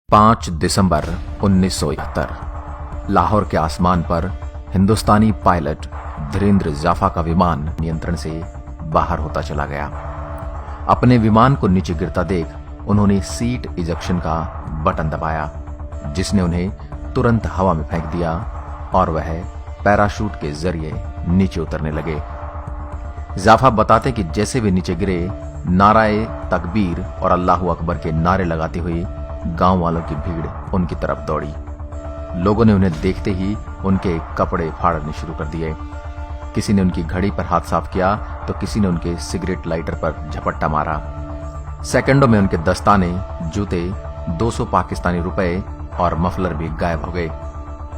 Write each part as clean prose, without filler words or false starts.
5 दिसंबर 1971 लाहौर के आसमान पर हिंदुस्तानी पायलट धीरेन्द्र जाफा का विमान नियंत्रण से बाहर होता चला गया। अपने विमान को नीचे गिरता देख उन्होंने सीट इजेक्शन का बटन दबाया, जिसने उन्हें तुरंत हवा में फेंक दिया और वह पैराशूट के जरिए नीचे उतरने लगे। जाफा बताते कि जैसे वे नीचे गिरे, नाराए तकबीर और अल्लाहू अकबर के नारे लगाते हुए गांव वालों की भीड़ उनकी तरफ दौड़ी। लोगों ने उन्हें देखते ही उनके कपड़े फाड़ने शुरू कर दिए। किसी ने उनकी घड़ी पर हाथ साफ किया तो किसी ने उनके सिगरेट लाइटर पर झपट्टा मारा। सेकंडों में उनके दस्ताने, जूते, 200 पाकिस्तानी रुपए और मफलर भी गायब हो गए।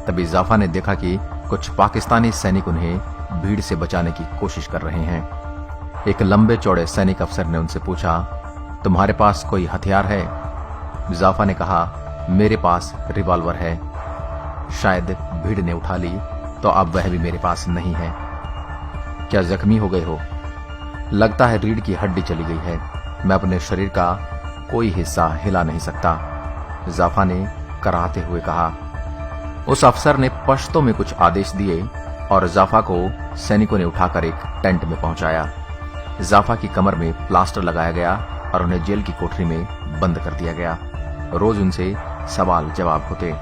तभी जाफा ने देखा कि कुछ पाकिस्तानी सैनिक उन्हें भीड़ से बचाने की कोशिश कर रहे हैं। एक लंबे चौड़े सैनिक अफसर ने उनसे पूछा, तुम्हारे पास कोई हथियार है? जाफा ने कहा, मेरे पास रिवॉल्वर है। शायद भीड़ ने उठा ली तो अब वह भी मेरे पास नहीं है। क्या जख्मी हो गए हो? लगता है रीढ़ की हड्डी चली गई है। मैं अपने शरीर का कोई हिस्सा हिला नहीं सकता, जाफा ने कराहते हुए कहा। उस अफसर ने पश्तो में कुछ आदेश दिए और जाफा को सैनिकों ने उठाकर एक टेंट में पहुंचाया। जाफा की कमर में प्लास्टर लगाया गया और उन्हें जेल की कोठरी में बंद कर दिया गया। रोज उनसे सवाल जवाब होते।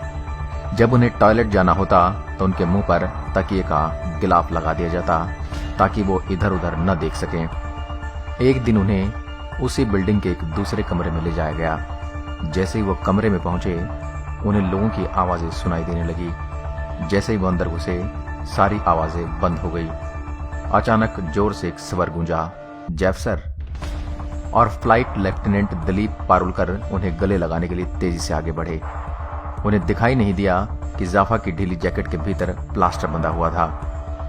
जब उन्हें टॉयलेट जाना होता तो उनके मुंह पर तकिए का गिलाफ लगा दिया जाता ताकि वो इधर उधर न देख सकें। एक दिन उन्हें उसी बिल्डिंग के एक दूसरे कमरे में ले जाया गया। जैसे ही वो कमरे में पहुंचे, उन्हें लोगों की आवाजें सुनाई देने लगी। जैसे ही वो अंदर घुसे, सारी आवाजें बंद हो गई। अचानक जोर से एक स्वर गूंजा, जैफ सर। और फ्लाइट लेफ्टिनेंट दिलीप पारुलकर उन्हें गले लगाने के लिए तेजी से आगे बढ़े। उन्हें दिखाई नहीं दिया कि जाफा की ढीली जैकेट के भीतर प्लास्टर बंधा हुआ था।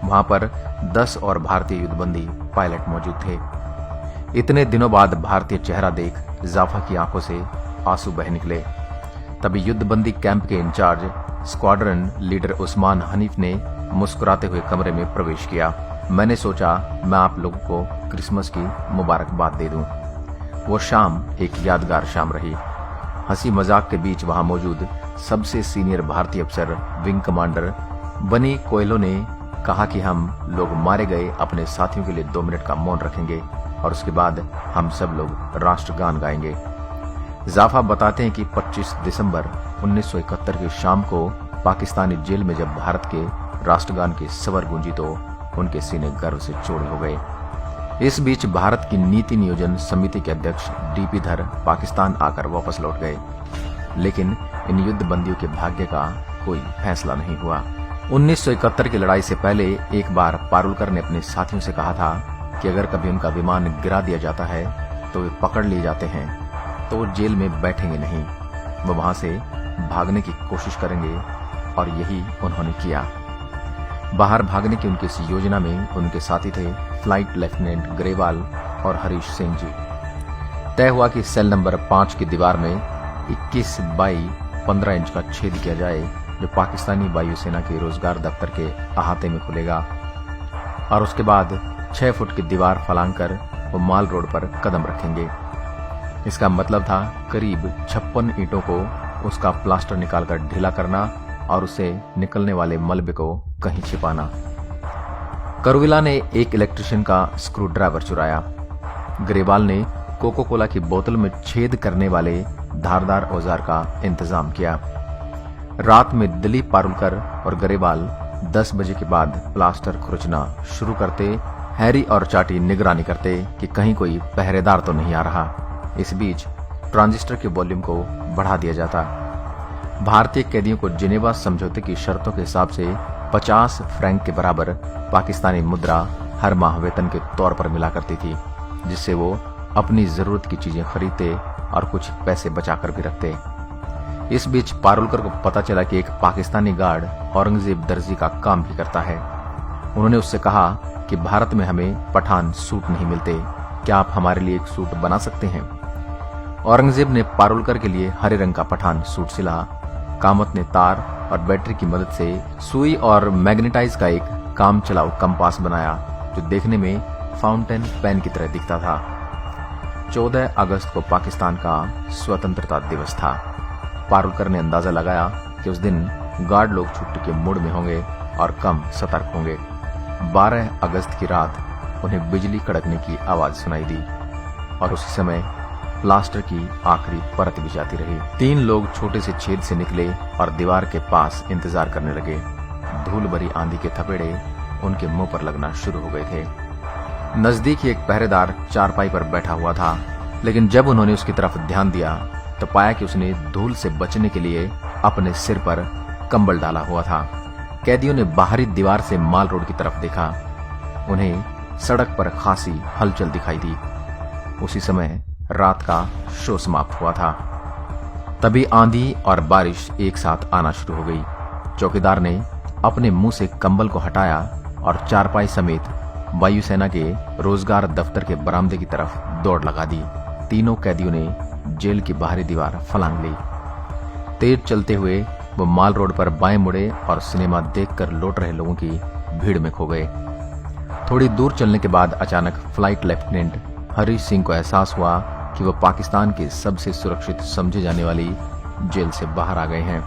वहां पर 10 और भारतीय युद्धबंदी पायलट मौजूद थे। इतने दिनों बाद भारतीय चेहरा देख जाफा की आंखों से आंसू बह निकले। तभी युद्धबंदी कैंप के incharge squadron leader Usman Hanif ने मुस्कुराते हुए कमरे में प्रवेश किया। मैंने सोचा मैं आप लोगों को क्रिसमस की मुबारकबाद दे दूं। वो शाम एक यादगार शाम रही। हंसी मजाक के बीच वहां मौजूद सबसे सीनियर भारतीय अफसर विंग कमांडर बनी कोयलो ने कहा कि हम लोग मारे गए अपने साथियों के लिए 2 मिनट का मौन रखेंगे और उसके बाद हम सब लोग राष्ट्रगान गाएंगे। जाफा बताते हैं कि 25 दिसंबर 1971 की शाम को पाकिस्तानी जेल में जब भारत के राष्ट्रगान की स्वर गूंजी तो उनके सीने गर्व से चौड़े हो गए। इस बीच भारत की नीति नियोजन समिति के अध्यक्ष डीपी धर पाकिस्तान आकर वापस लौट गए, लेकिन इन युद्ध बंदियों के भाग्य का कोई फैसला नहीं हुआ। 1971 की लड़ाई से पहले एक बार पारुलकर ने अपने साथियों से कहा था कि अगर कभी उनका विमान गिरा दिया जाता है तो वे पकड़ लिए जाते हैं तो वो जेल में बैठेंगे नहीं, वो वहां से भागने की कोशिश करेंगे, और यही उन्होंने किया। बाहर भागने की उनकी इस योजना में उनके साथी थे फ्लाइट लेफ्टिनेंट ग्रेवाल और हरीश सिंह जी। तय हुआ कि सेल नंबर 5 की दीवार में 21 बाई 15 इंच का छेद किया जाए, जो पाकिस्तानी वायुसेना के रोजगार दफ्तर के अहाते में खुलेगा, और उसके बाद 6 फुट की दीवार फलांग कर वो माल रोड पर कदम रखेंगे। इसका मतलब था करीब 56 ईंटों को उसका प्लास्टर निकालकर ढीला करना और उसे निकलने वाले मलबे को कहीं छिपाना। करविला ने एक इलेक्ट्रिशियन का स्क्रू ड्राइवर चुराया। ग्रेवाल ने कोको कोला की बोतल में छेद करने वाले धारदार औजार का इंतजाम किया। रात में दिलीप पारुलकर और ग्रेवाल 10 बजे के बाद प्लास्टर खुरचना शुरू करते। हैरी और चाटी निगरानी करते कि कहीं कोई पहरेदार तो नहीं आ रहा। इस बीच ट्रांजिस्टर के वॉल्यूम को बढ़ा दिया जाता। भारतीय कैदियों को जिनेवा समझौते की शर्तों के हिसाब से 50 फ्रैंक के बराबर पाकिस्तानी मुद्रा हर माह वेतन के तौर पर मिला करती थी, जिससे वो अपनी जरूरत की चीजें खरीदते और कुछ पैसे बचाकर भी रखते। इस बीच पारुलकर को पता चला कि एक पाकिस्तानी गार्ड औरंगजेब दर्जी का काम भी करता है। उन्होंने उससे कहा कि भारत में हमें पठान सूट नहीं मिलते, क्या आप हमारे लिए एक सूट बना सकते हैं? औरंगजेब ने पारुलकर के लिए हरे रंग का पठान सूट सिला। कामत ने तार और बैटरी की मदद से सुई और मैग्नेटाइज का एक काम चलाऊ कंपास बनाया, जो देखने में फाउंटेन पेन की तरह दिखता था। 14 अगस्त को पाकिस्तान का स्वतंत्रता दिवस था। पारुलकर ने अंदाजा लगाया कि उस दिन गार्ड लोग छुट्टी के मूड में होंगे और कम सतर्क होंगे। 12 अगस्त की रात उन्हें बिजली कड़कने की आवाज सुनाई दी और उसी समय प्लास्टर की आखिरी परत बिछाती रही। 3 लोग छोटे से छेद से निकले और दीवार के पास इंतजार करने लगे। धूल भरी आंधी के थपेड़े उनके मुंह पर लगना शुरू हो गए थे। नजदीक ही एक पहरेदार चारपाई पर बैठा हुआ था, लेकिन जब उन्होंने उसकी तरफ ध्यान दिया तो पाया कि उसने धूल से बचने के लिए अपने सिर पर कंबल डाला हुआ था। कैदियों ने बाहरी दीवार से माल रोड की तरफ देखा। उन्हें सड़क पर खासी हलचल दिखाई दी। उसी समय रात का शो समाप्त हुआ था। तभी आंधी और बारिश एक साथ आना शुरू हो गई। चौकीदार ने अपने मुंह से कंबल को हटाया और चारपाई समेत वायुसेना के रोजगार दफ्तर के बरामदे की तरफ दौड़ लगा दी। तीनों कैदियों ने जेल की बाहरी दीवार फलांग ली। तेज चलते हुए वो माल रोड पर बाएं मुड़े और सिनेमा देखकर लौट रहे लोगों की भीड़ में खो गए। थोड़ी दूर चलने के बाद अचानक फ्लाइट लेफ्टिनेंट हरीश सिंह को एहसास हुआ कि वो पाकिस्तान की सबसे सुरक्षित समझे जाने वाली जेल से बाहर आ गए हैं।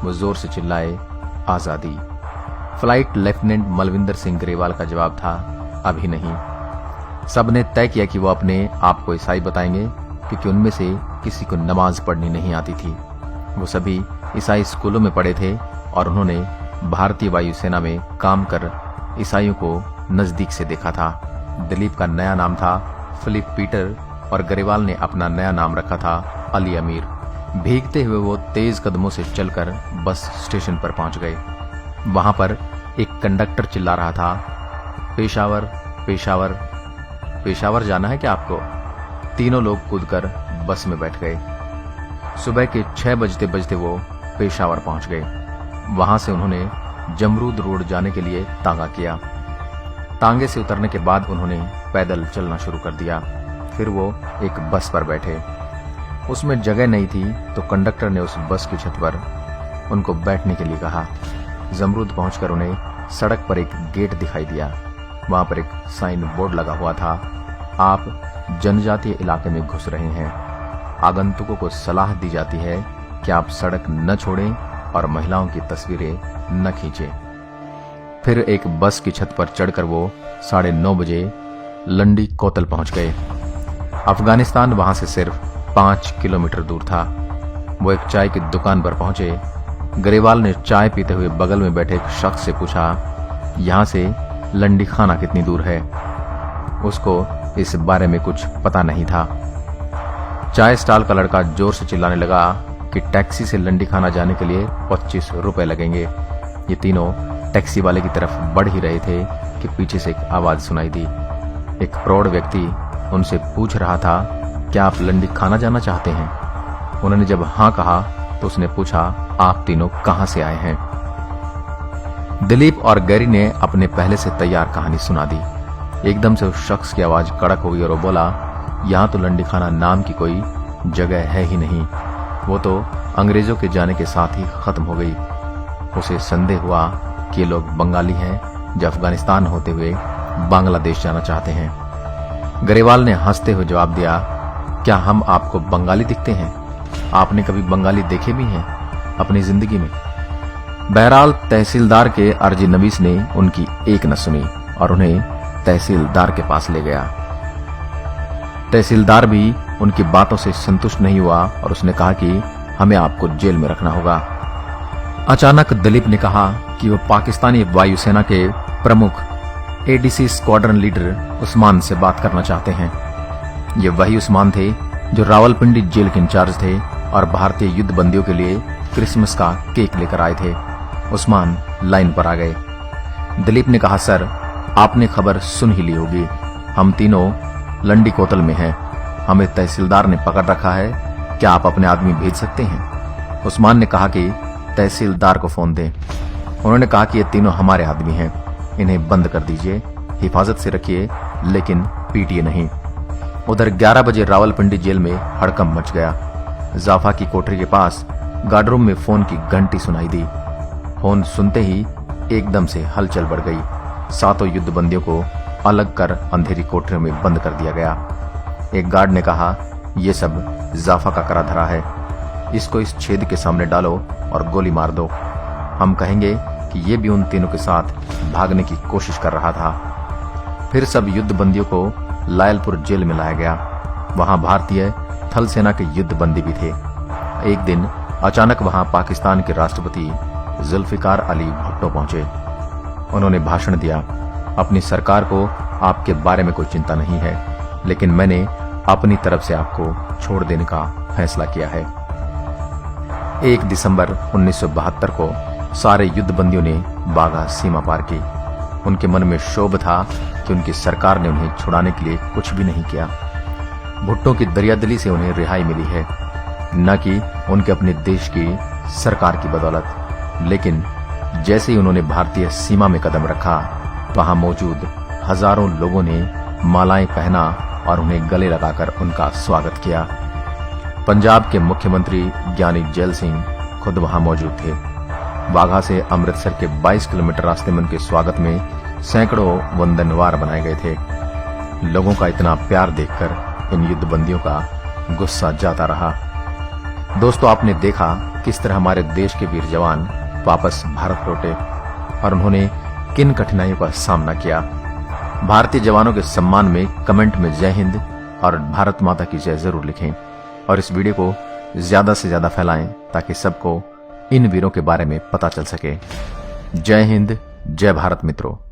वो जोर से चिल्लाए, आजादी। फ्लाइट लेफ्टिनेंट मलविंदर सिंह ग्रेवाल का जवाब था, अभी नहीं। सबने तय किया कि वो अपने आप को ईसाई बताएंगे, क्योंकि उनमें से किसी को नमाज पढ़नी नहीं आती थी। वो सभी ईसाई स्कूलों में पढ़े थे और उन्होंने भारतीय वायुसेना में काम कर ईसाइयों को नजदीक से देखा था। दिलीप का नया नाम था फिलिप पीटर और ग्रेवाल ने अपना नया नाम रखा था अली अमीर। भीगते हुए वो तेज कदमों से चलकर बस स्टेशन पर पहुंच गए। वहां पर एक कंडक्टर चिल्ला रहा था, पेशावर पेशावर पेशावर जाना है क्या आपको? तीनों लोग कूदकर बस में बैठ गए। सुबह के 6 बजते बजते वो पेशावर पहुंच गए। वहां से उन्होंने जमरूद रोड जाने के लिए तांगा किया। तांगे से उतरने के बाद उन्होंने पैदल चलना शुरू कर दिया। फिर वो एक बस पर बैठे। उसमें जगह नहीं थी तो कंडक्टर ने उस बस की छत पर उनको बैठने के लिए कहा। जमरूद पहुंचकर उन्हें सड़क पर एक गेट दिखाई दिया। वहां पर एक साइन बोर्ड लगा हुआ था, आप जनजातीय इलाके में घुस रहे हैं। आगंतुकों को सलाह दी जाती है कि आप सड़क न छोड़ें और महिलाओं की तस्वीरें न खींचें। फिर एक बस की छत पर चढ़कर वो 9:30 बजे लंडी कोतल पहुंच गए। अफगानिस्तान वहां से सिर्फ 5 किलोमीटर दूर था। वो एक चाय की दुकान पर पहुंचे। ग्रेवाल ने चाय पीते हुए बगल में बैठे एक शख्स से पूछा, यहां से लंडी खाना कितनी दूर है? उसको इस बारे में कुछ पता नहीं था। चाय स्टॉल का लड़का जोर से चिल्लाने लगा कि टैक्सी से लंडी खाना जाने के लिए 25 रुपए लगेंगे। ये तीनों टैक्सी वाले की तरफ बढ़ ही रहे थे कि पीछे से एक आवाज सुनाई दी। एक प्रौढ़ व्यक्ति उनसे पूछ रहा था, क्या आप लंडी खाना जाना चाहते हैं? उन्होंने जब हां कहा तो उसने पूछा, आप तीनों कहां से आए हैं? दिलीप और गैरी ने अपने पहले से तैयार कहानी सुना दी। एकदम से उस शख्स की आवाज कड़क हो गई और वो बोला, यहां तो लंडी खाना नाम की कोई जगह है ही नहीं। वो तो अंग्रेजों के जाने के साथ ही खत्म हो गई। उसे संदेह हुआ कि ये लोग बंगाली हैं जो अफगानिस्तान होते हुए बांग्लादेश जाना चाहते हैं। ग्रेवाल ने हंसते हुए जवाब दिया, क्या हम आपको बंगाली दिखते हैं? आपने कभी बंगाली देखे भी हैं अपनी जिंदगी में? बहरहाल तहसीलदार के अर्जी नवीस ने उनकी एक न सुनी और उन्हें तहसीलदार के पास ले गया। तहसीलदार भी उनकी बातों से संतुष्ट नहीं हुआ और उसने कहा कि हमें आपको जेल में रखना होगा। अचानक दिलीप ने कहा कि वो पाकिस्तानी वायुसेना के प्रमुख एडीसी स्क्वाड्रन लीडर उस्मान से बात करना चाहते हैं। ये वही उस्मान थे जो रावलपिंडी जेल के इंचार्ज थे और भारतीय युद्ध बंदियों के लिए क्रिसमस का केक लेकर आए थे। उस्मान लाइन पर आ गए। दिलीप ने कहा, सर आपने खबर सुन ही ली होगी, हम तीनों लंडी कोतल में हैं। हमें तहसीलदार ने पकड़ रखा है, क्या आप अपने आदमी भेज सकते हैं? उस्मान ने कहा कि तहसीलदार को फोन दें। उन्होंने कहा कि ये तीनों हमारे आदमी हैं, इन्हें बंद कर दीजिए, हिफाजत से रखिए लेकिन पीटिए नहीं। उधर 11 बजे रावलपिंडी जेल में हड़कंप मच गया। जाफा की कोठरी के पास गार्डरूम में फोन की घंटी सुनाई दी। फोन सुनते ही एकदम से हलचल बढ़ गई। 7 युद्ध बंदियों को अलग कर अंधेरी कोठरियों में बंद कर दिया गया। एक गार्ड ने कहा, यह सब जाफा का करा धरा है। इसको इस छेद के सामने डालो और गोली मार दो। हम कहेंगे कि ये भी उन तीनों के साथ भागने की कोशिश कर रहा था। फिर सब युद्ध बंदियों को लायलपुर जेल में लाया गया। वहां भारतीय थल सेना के युद्ध बंदी भी थे। एक दिन अचानक वहां पाकिस्तान के राष्ट्रपति जुल्फिकार अली भुट्टो पहुंचे। उन्होंने भाषण दिया, अपनी सरकार को आपके बारे में कोई चिंता नहीं है, लेकिन मैंने अपनी तरफ से आपको छोड़ देने का फैसला किया है। 1 दिसंबर 1972 को सारे युद्ध बंदियों ने बाघा सीमा पार की। उनके मन में क्षोभ था कि उनकी सरकार ने उन्हें छुड़ाने के लिए कुछ भी नहीं किया। भुट्टो की दरियादिली से उन्हें रिहाई मिली है, न कि उनके अपने देश की सरकार की बदौलत। लेकिन जैसे ही उन्होंने भारतीय सीमा में कदम रखा, वहां मौजूद हजारों लोगों ने मालाएं पहना और उन्हें गले लगाकर उनका स्वागत किया। पंजाब के मुख्यमंत्री ज्ञानी जैल सिंह खुद वहां मौजूद थे। बाघा से अमृतसर के 22 किलोमीटर रास्ते में उनके स्वागत में सैकड़ों वंदनवार बनाए गए थे। लोगों का इतना प्यार देखकर इन युद्ध बंदियों का गुस्सा जाता रहा। दोस्तों, आपने देखा किस तरह हमारे देश के वीर जवान वापस भारत लौटे और उन्होंने किन कठिनाइयों का सामना किया। भारतीय जवानों के सम्मान में कमेंट में जय हिंद और भारत माता की जय जरूर लिखें और इस वीडियो को ज्यादा से ज्यादा फैलाएं ताकि सबको इन वीरों के बारे में पता चल सके। जय हिंद, जय भारत मित्रों।